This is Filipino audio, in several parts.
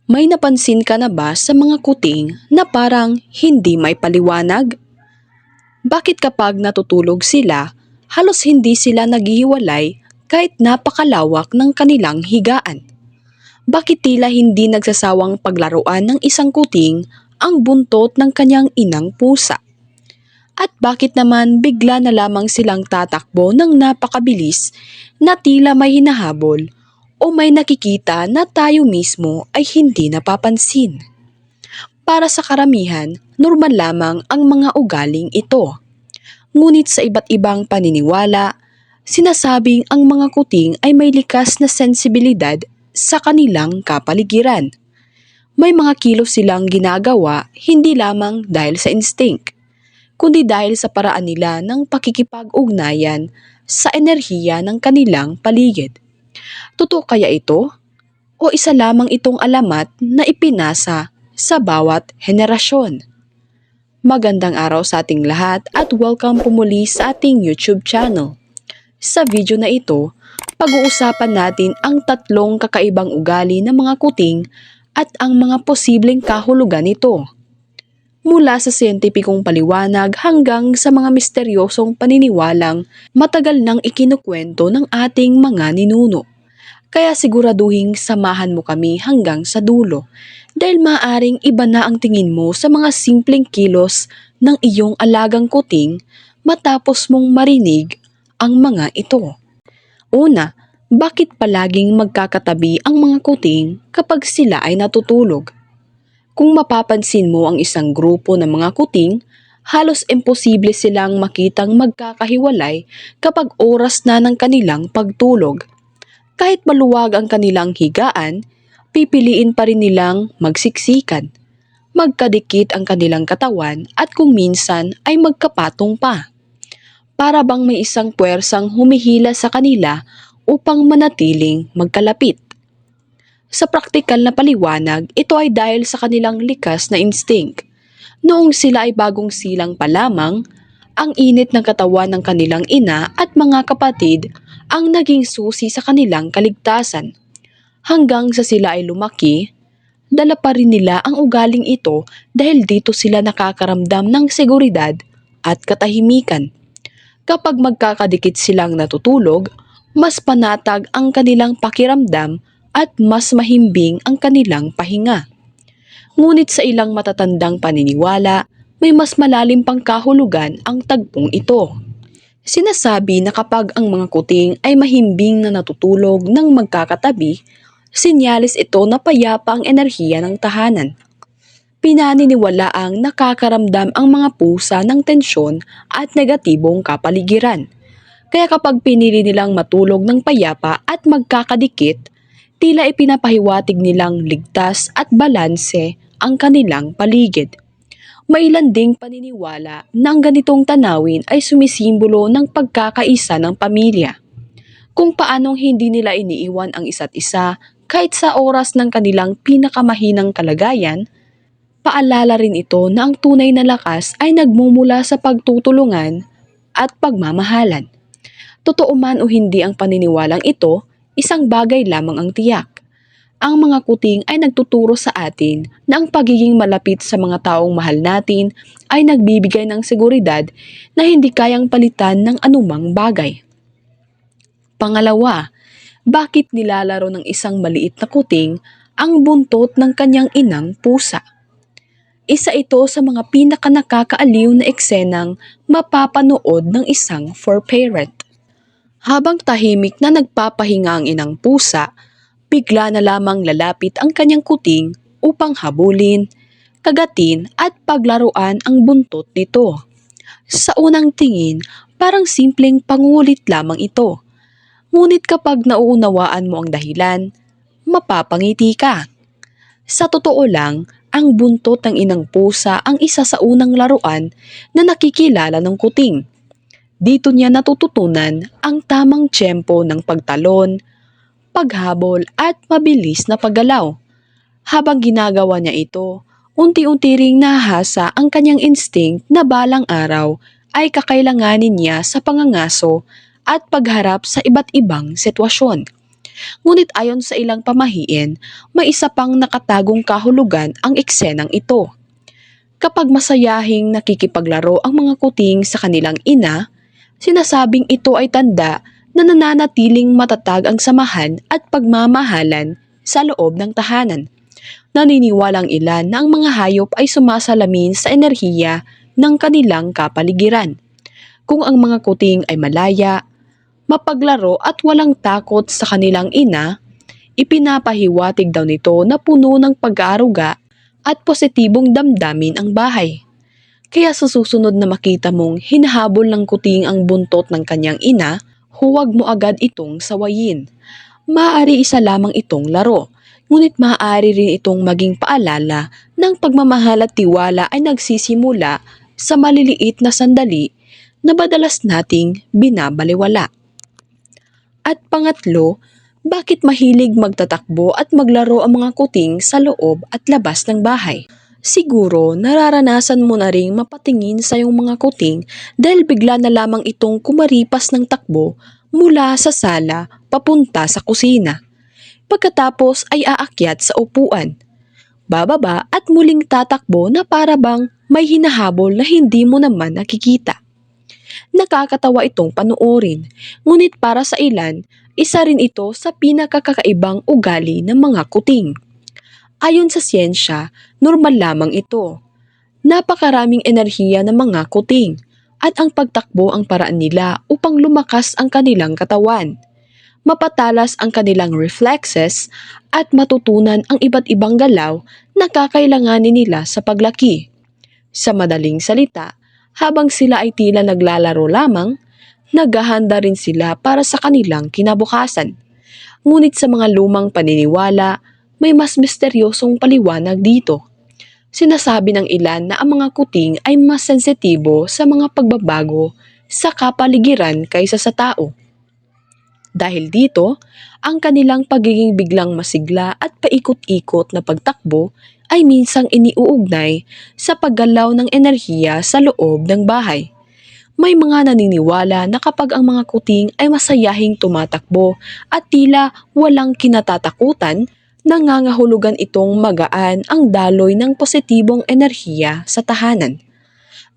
May napansin ka na ba sa mga kuting na parang hindi may paliwanag? Bakit kapag natutulog sila, halos hindi sila naghihiwalay kahit napakalawak ng kanilang higaan? Bakit tila hindi nagsasawang paglaruan ng isang kuting ang buntot ng kanyang inang pusa? At bakit naman bigla na lamang silang tatakbo ng napakabilis na tila may hinahabol o may nakikita na tayo mismo ay hindi napapansin? Para sa karamihan, normal lamang ang mga ugaling ito. Ngunit sa iba't ibang paniniwala, sinasabing ang mga kuting ay may likas na sensibilidad sa kanilang kapaligiran. May mga kilos silang ginagawa hindi lamang dahil sa instinct, kundi dahil sa paraan nila ng pakikipag-ugnayan sa enerhiya ng kanilang paligid. Totoo kaya ito? O isa lamang itong alamat na ipinasa sa bawat henerasyon? Magandang araw sa ating lahat at welcome po muli sa ating YouTube channel. Sa video na ito, pag-uusapan natin ang tatlong kakaibang ugali ng mga kuting at ang mga posibleng kahulugan nito. Mula sa siyentipikong paliwanag hanggang sa mga misteryosong paniniwalang matagal nang ikinukwento ng ating mga ninuno. Kaya siguraduhing samahan mo kami hanggang sa dulo dahil maaaring iba na ang tingin mo sa mga simpleng kilos ng iyong alagang kuting matapos mong marinig ang mga ito. Una, bakit palaging magkakatabi ang mga kuting kapag sila ay natutulog? Kung mapapansin mo ang isang grupo ng mga kuting, halos imposible silang makitang magkakahiwalay kapag oras na ng kanilang pagtulog. Kahit maluwag ang kanilang higaan, pipiliin pa rin nilang magsiksikan. Magkadikit ang kanilang katawan at kung minsan ay magkapatong pa. Para bang may isang puwersang humihila sa kanila upang manatiling magkalapit. Sa praktikal na paliwanag, ito ay dahil sa kanilang likas na instinct. Noong sila ay bagong silang pa lamang, ang init ng katawan ng kanilang ina at mga kapatid ang naging susi sa kanilang kaligtasan. Hanggang sa sila ay lumaki, dala pa rin nila ang ugaling ito dahil dito sila nakakaramdam ng seguridad at katahimikan. Kapag magkakadikit silang natutulog, mas panatag ang kanilang pakiramdam at mas mahimbing ang kanilang pahinga. Ngunit sa ilang matatandang paniniwala, may mas malalim pang kahulugan ang tagpong ito. Sinasabi na kapag ang mga kuting ay mahimbing na natutulog ng magkakatabi, sinyalis ito na payapa ang enerhiya ng tahanan. Pinaniniwalaang nakakaramdam ang mga pusa ng tensyon at negatibong kapaligiran. Kaya kapag pinili nilang matulog ng payapa at magkakadikit, tila ipinapahiwatig nilang ligtas at balanse ang kanilang paligid. May ilan ding paniniwala na ang ganitong tanawin ay sumisimbolo ng pagkakaisa ng pamilya. Kung paanong hindi nila iniiwan ang isa't isa kahit sa oras ng kanilang pinakamahinang kalagayan, paalala rin ito na ang tunay na lakas ay nagmumula sa pagtutulungan at pagmamahalan. Totoo man o hindi ang paniniwalang ito, isang bagay lamang ang tiyak. Ang mga kuting ay nagtuturo sa atin na ang pagiging malapit sa mga taong mahal natin ay nagbibigay ng seguridad na hindi kayang palitan ng anumang bagay. Pangalawa, bakit nilalaro ng isang maliit na kuting ang buntot ng kanyang inang pusa? Isa ito sa mga pinakanakakaaliw na eksenang mapapanood ng isang fur parent. Habang tahimik na nagpapahinga ang inang pusa, bigla na lamang lalapit ang kanyang kuting upang habulin, kagatin at paglaruan ang buntot nito. Sa unang tingin, parang simpleng pangulit lamang ito. Ngunit kapag nauunawaan mo ang dahilan, mapapangiti ka. Sa totoo lang, ang buntot ng inang pusa ang isa sa unang laruan na nakikilala ng kuting. Dito niya natututunan ang tamang tiyempo ng pagtalon, paghabol at mabilis na paggalaw. Habang ginagawa niya ito, unti-unti ring nahasa ang kanyang instinct na balang araw ay kakailanganin niya sa pangangaso at pagharap sa iba't ibang sitwasyon. Ngunit ayon sa ilang pamahiin, may isa pang nakatagong kahulugan ang eksenang ito. Kapag masayahing nakikipaglaro ang mga kuting sa kanilang ina, sinasabing ito ay tanda na nananatiling matatag ang samahan at pagmamahalan sa loob ng tahanan. Naniniwalang ilan na ang mga hayop ay sumasalamin sa enerhiya ng kanilang kapaligiran. Kung ang mga kuting ay malaya, mapaglaro at walang takot sa kanilang ina, ipinapahiwatig daw nito na puno ng pag-aaruga at positibong damdamin ang bahay. Kaya sa susunod na makita mong hinahabol ng kuting ang buntot ng kanyang ina, huwag mo agad itong sawayin. Maaari isa lamang itong laro, ngunit maaari rin itong maging paalala ng pagmamahal at tiwala ay nagsisimula sa maliliit na sandali na madalas nating binabalewala. At pangatlo, bakit mahilig magtatakbo at maglaro ang mga kuting sa loob at labas ng bahay? Siguro nararanasan mo na ring mapatingin sa iyong mga kuting dahil bigla na lamang itong kumaripas ng takbo mula sa sala papunta sa kusina. Pagkatapos ay aakyat sa upuan, bababa at muling tatakbo na para bang may hinahabol na hindi mo naman nakikita. Nakakatawa itong panoorin, ngunit para sa ilan, isa rin ito sa pinakakakaibang ugali ng mga kuting. Ayon sa siyensya, normal lamang ito. Napakaraming enerhiya ng mga kuting at ang pagtakbo ang paraan nila upang lumakas ang kanilang katawan, mapatalas ang kanilang reflexes at matutunan ang iba't ibang galaw na kakailanganin nila sa paglaki. Sa madaling salita, habang sila ay tila naglalaro lamang, naghahanda rin sila para sa kanilang kinabukasan. Ngunit sa mga lumang paniniwala, may mas misteryosong paliwanag dito. Sinasabi ng ilan na ang mga kuting ay mas sensitibo sa mga pagbabago sa kapaligiran kaysa sa tao. Dahil dito, ang kanilang pagiging biglang masigla at paikot-ikot na pagtakbo ay minsang iniuugnay sa paggalaw ng enerhiya sa loob ng bahay. May mga naniniwala na kapag ang mga kuting ay masayahing tumatakbo at tila walang kinatatakutan, nangangahulugan itong magaan ang daloy ng positibong enerhiya sa tahanan.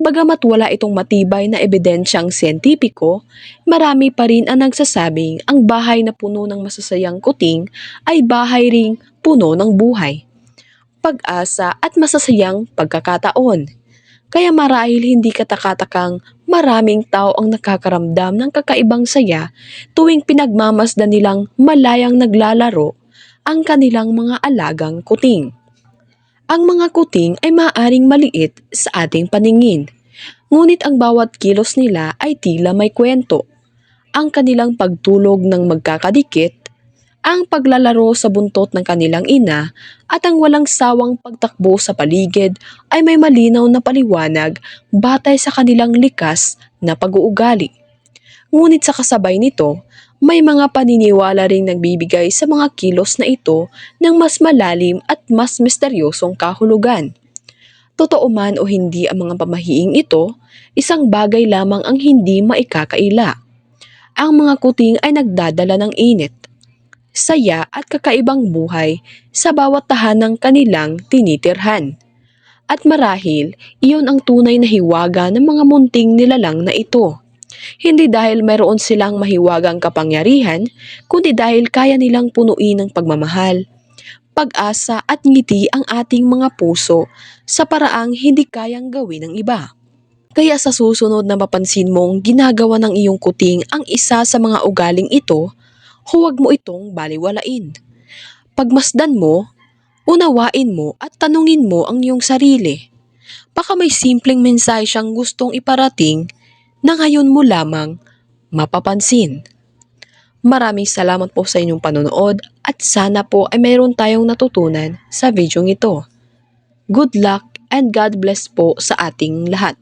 Bagamat wala itong matibay na ebidensyang siyentipiko, marami pa rin ang nagsasabing ang bahay na puno ng masasayang kuting ay bahay ring puno ng buhay, pag-asa at masasayang pagkakataon. Kaya marahil hindi katakatakang maraming tao ang nakakaramdam ng kakaibang saya tuwing pinagmamasdan nilang malayang naglalaro ang kanilang mga alagang kuting. Ang mga kuting ay maaaring maliit sa ating paningin, ngunit ang bawat kilos nila ay tila may kwento. Ang kanilang pagtulog ng magkakadikit, ang paglalaro sa buntot ng kanilang ina, at ang walang sawang pagtakbo sa paligid ay may malinaw na paliwanag batay sa kanilang likas na pag-uugali. Ngunit sa kasabay nito, may mga paniniwala ring nagbibigay sa mga kilos na ito ng mas malalim at mas misteryosong kahulugan. Totoo man o hindi ang mga pamahiing ito, isang bagay lamang ang hindi maikakaila. Ang mga kuting ay nagdadala ng init, saya at kakaibang buhay sa bawat tahanang kanilang tinitirhan. At marahil, iyon ang tunay na hiwaga ng mga munting nilalang na ito. Hindi dahil mayroon silang mahiwagang kapangyarihan, kundi dahil kaya nilang punuin ng pagmamahal, pag-asa at ngiti ang ating mga puso sa paraang hindi kayang gawin ng iba. Kaya sa susunod na mapansin mong ginagawa ng iyong kuting ang isa sa mga ugaling ito, huwag mo itong baliwalain. Pagmasdan mo, unawain mo at tanungin mo ang iyong sarili. Baka may simpleng mensahe siyang gustong iparating na ngayon mo lamang mapapansin. Maraming salamat po sa inyong panonood at sana po ay mayroon tayong natutunan sa video ito. Good luck and God bless po sa ating lahat.